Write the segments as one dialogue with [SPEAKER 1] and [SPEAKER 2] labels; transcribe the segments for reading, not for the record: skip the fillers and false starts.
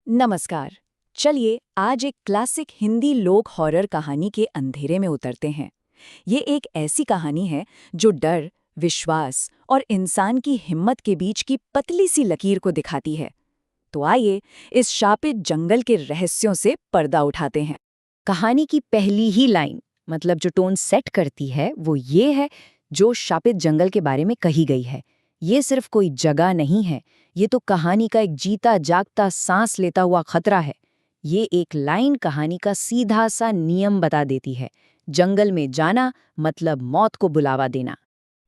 [SPEAKER 1] नमस्कार। चलिए आज एक क्लासिक हिंदी लोक हॉरर कहानी के अंधेरे में उतरते हैं। ये एक ऐसी कहानी है जो डर, विश्वास और इंसान की हिम्मत के बीच की पतली सी लकीर को दिखाती है। तो आइए इस शापित जंगल के रहस्यों से पर्दा उठाते हैं।
[SPEAKER 2] कहानी की पहली ही लाइन मतलब जो टोन सेट करती है वो ये है जो शापित जंगल के बारे में कही गई है। ये सिर्फ कोई जगह नहीं है, ये तो कहानी का एक जीता जागता सांस लेता हुआ खतरा है। ये एक लाइन कहानी का सीधा सा नियम बता देती है। जंगल में जाना मतलब मौत को बुलावा देना।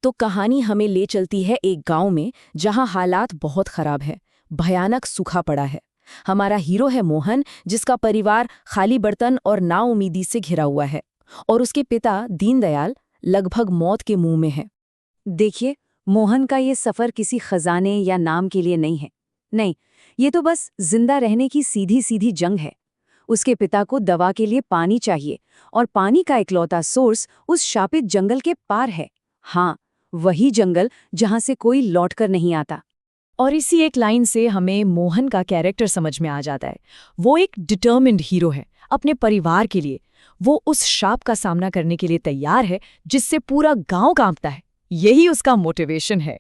[SPEAKER 1] तो कहानी हमें ले चलती है एक गांव में जहां हालात बहुत खराब है, भयानक सूखा पड़ा है। हमारा हीरो है मोहन, जिसका परिवार खाली बर्तन और नाउम्मीदी से घिरा हुआ है, और उसके पिता दीनदयाल लगभग मौत के मुंह में है। देखिए, मोहन का ये सफर किसी खजाने या नाम के लिए नहीं है। नहीं, ये तो बस जिंदा रहने की सीधी सीधी जंग है। उसके पिता को दवा के लिए पानी चाहिए, और पानी का इकलौता सोर्स उस शापित जंगल के पार है। हाँ, वही जंगल जहां से कोई लौटकर नहीं आता। और इसी एक लाइन से हमें मोहन का कैरेक्टर समझ में आ जाता है। वो एक डिटर्मिन्ड हीरो है अपने परिवार के लिए। वो उस शाप का सामना करने के लिए तैयार है जिससे पूरा गांव कांपता है। यही उसका मोटिवेशन है।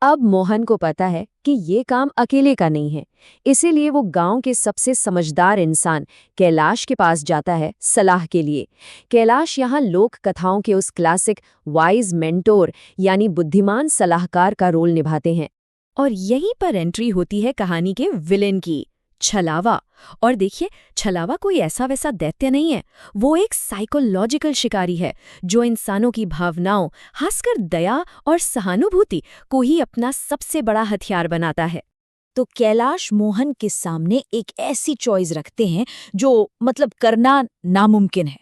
[SPEAKER 1] अब मोहन को पता है कि ये काम अकेले का नहीं है, इसीलिए वो गांव के सबसे समझदार इंसान कैलाश के पास जाता है सलाह के लिए। कैलाश यहाँ लोक कथाओं के उस क्लासिक वाइज मेंटोर यानी बुद्धिमान सलाहकार का रोल निभाते हैं। और यहीं पर एंट्री होती है कहानी के विलेन की, छलावा। और देखिए, छलावा कोई ऐसा वैसा दैत्य नहीं है। वो एक साइकोलॉजिकल शिकारी है जो इंसानों की भावनाओं, खासकर दया और सहानुभूति को ही अपना सबसे बड़ा हथियार बनाता है। तो कैलाश मोहन के सामने एक ऐसी चॉइस रखते हैं जो मतलब करना नामुमकिन है।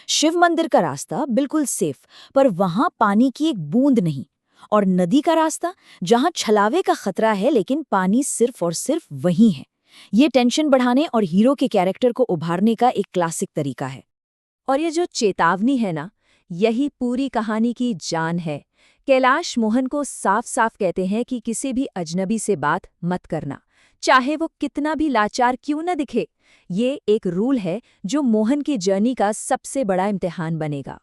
[SPEAKER 1] शिव मंदिर का रास्ता बिल्कुल सेफ, पर वहां पानी की एक बूंद नहीं। और नदी का रास्ता जहां छलावे का खतरा है लेकिन पानी सिर्फ और सिर्फ वहीं है। ये टेंशन बढ़ाने और हीरो के कैरेक्टर को उभारने का एक क्लासिक तरीका है। और ये जो चेतावनी है ना, यही पूरी कहानी की जान है। कैलाश मोहन को साफ साफ कहते हैं कि किसी भी अजनबी से बात मत करना, चाहे वो कितना भी लाचार क्यों न दिखे। ये एक रूल है जो मोहन की जर्नी का सबसे बड़ा इम्तिहान बनेगा।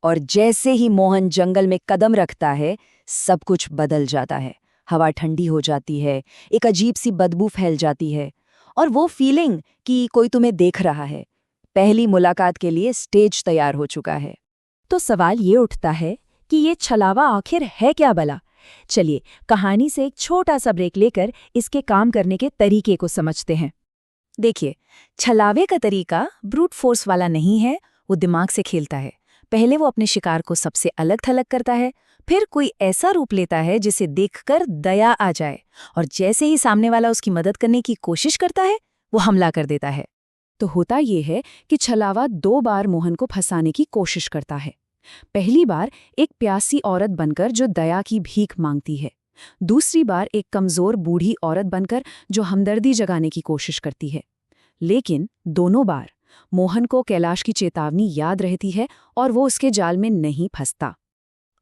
[SPEAKER 1] और जैसे ही मोहन जंगल में कदम रखता है, सब कुछ बदल जाता है। हवा ठंडी हो जाती है, एक अजीब सी बदबू फैल जाती है, और वो फीलिंग कि कोई तुम्हें देख रहा है, पहली मुलाकात के लिए स्टेज तैयार हो चुका है। तो सवाल ये उठता है कि ये छलावा आखिर है क्या भला? चलिए कहानी से एक छोटा सा ब्रेक लेकर इसके काम करने के तरीके को समझते हैं। देखिए, छलावे का तरीका ब्रूट फोर्स वाला नहीं है, वो दिमाग से खेलता है। पहले वो अपने शिकार को सबसे अलग थलग करता है, फिर कोई ऐसा रूप लेता है जिसे देखकर दया आ जाए, और जैसे ही सामने वाला उसकी मदद करने की कोशिश करता है, वो हमला कर देता है। तो होता ये है कि छलावा 2 बार मोहन को फंसाने की कोशिश करता है। पहली बार एक प्यासी औरत बनकर जो दया की भीख मांगती है। दूसरी बार एक कमजोर बूढ़ी औरत बनकर जो हमदर्दी जगाने की कोशिश करती है। लेकिन दोनों बार मोहन को कैलाश की चेतावनी याद रहती है और वो उसके जाल में नहीं फंसता।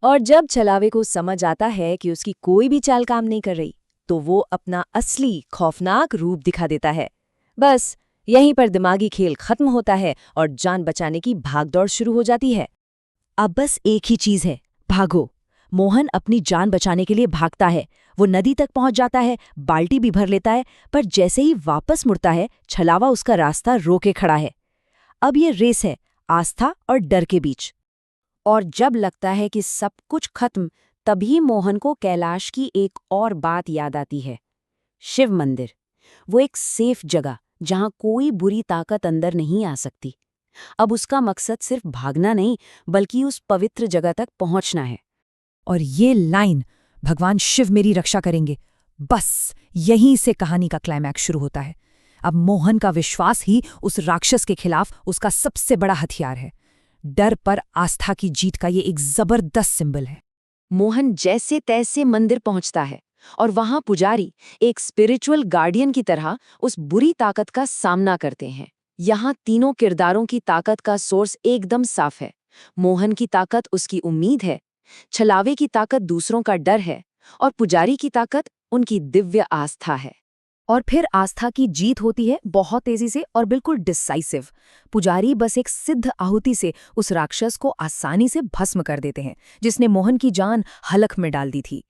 [SPEAKER 1] और जब छलावे को समझ आता है कि उसकी कोई भी चाल काम नहीं कर रही, तो वो अपना असली खौफनाक रूप दिखा देता है। बस यहीं पर दिमागी खेल खत्म होता है और जान बचाने की भागदौड़ शुरू हो जाती है। अब बस एक ही चीज है, भागो। मोहन अपनी जान बचाने के लिए भागता है। वो नदी तक पहुंच जाता है, बाल्टी भी भर लेता है, पर जैसे ही वापस मुड़ता है, छलावा उसका रास्ता रोके खड़ा है। अब ये रेस है आस्था और डर के बीच। और जब लगता है कि सब कुछ खत्म, तभी मोहन को कैलाश की एक और बात याद आती है, शिव मंदिर। वो एक सेफ जगह जहां कोई बुरी ताकत अंदर नहीं आ सकती। अब उसका मकसद सिर्फ भागना नहीं, बल्कि उस पवित्र जगह तक पहुंचना है।
[SPEAKER 3] और ये लाइन, भगवान शिव मेरी रक्षा करेंगे, बस यहीं से कहानी का क्लाइमैक्स शुरू होता है। अब मोहन का विश्वास ही उस राक्षस के खिलाफ उसका सबसे बड़ा हथियार है। डर पर आस्था की जीत का ये एक जबरदस्त सिंबल है।
[SPEAKER 1] मोहन जैसे तैसे मंदिर पहुंचता है, और वहां पुजारी एक स्पिरिचुअल गार्डियन की तरह उस बुरी ताकत का सामना करते हैं। यहाँ तीनों किरदारों की ताकत का सोर्स एकदम साफ है। मोहन की ताकत उसकी उम्मीद है, छलावे की ताकत दूसरों का डर है, और पुजारी की ताकत उनकी दिव्य आस्था है।
[SPEAKER 2] और फिर आस्था की जीत होती है, बहुत तेजी से और बिल्कुल डिसाइसिव। पुजारी बस एक सिद्ध आहुति से उस राक्षस को आसानी से भस्म कर देते हैं, जिसने मोहन की जान हलक में डाल दी थी।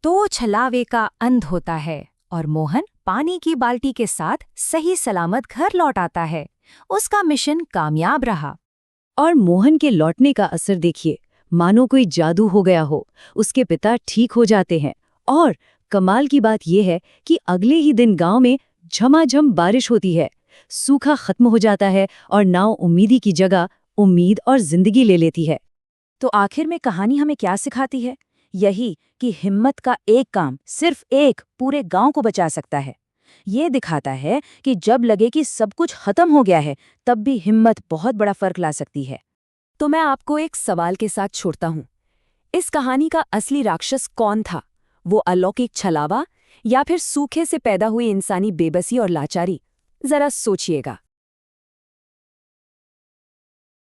[SPEAKER 3] तो छलावे का अंत होता है और मोहन पानी की बाल्टी के साथ सही सलामत घर लौट आता है। उसका मिशन कामयाब रहा।
[SPEAKER 2] और मोहन के लौटने का असर देखिए, मानो कोई जादू हो गया हो। उसके पिता ठीक हो जाते हैं और कमाल की बात यह है कि अगले ही दिन गांव में झमाझम बारिश होती है। सूखा खत्म हो जाता है और नाव उम्मीदी की जगह उम्मीद और जिंदगी ले लेती है।
[SPEAKER 1] तो आखिर में कहानी हमें क्या सिखाती है? यही कि हिम्मत का एक काम, सिर्फ एक, पूरे गांव को बचा सकता है। ये दिखाता है कि जब लगे कि सब कुछ खत्म हो गया है, तब भी हिम्मत बहुत बड़ा फर्क ला सकती है। तो मैं आपको एक सवाल के साथ छोड़ता हूँ। इस कहानी का असली राक्षस कौन था? वो अलौकिक छलावा या फिर सूखे से पैदा हुई इंसानी बेबसी और लाचारी? जरा सोचिएगा।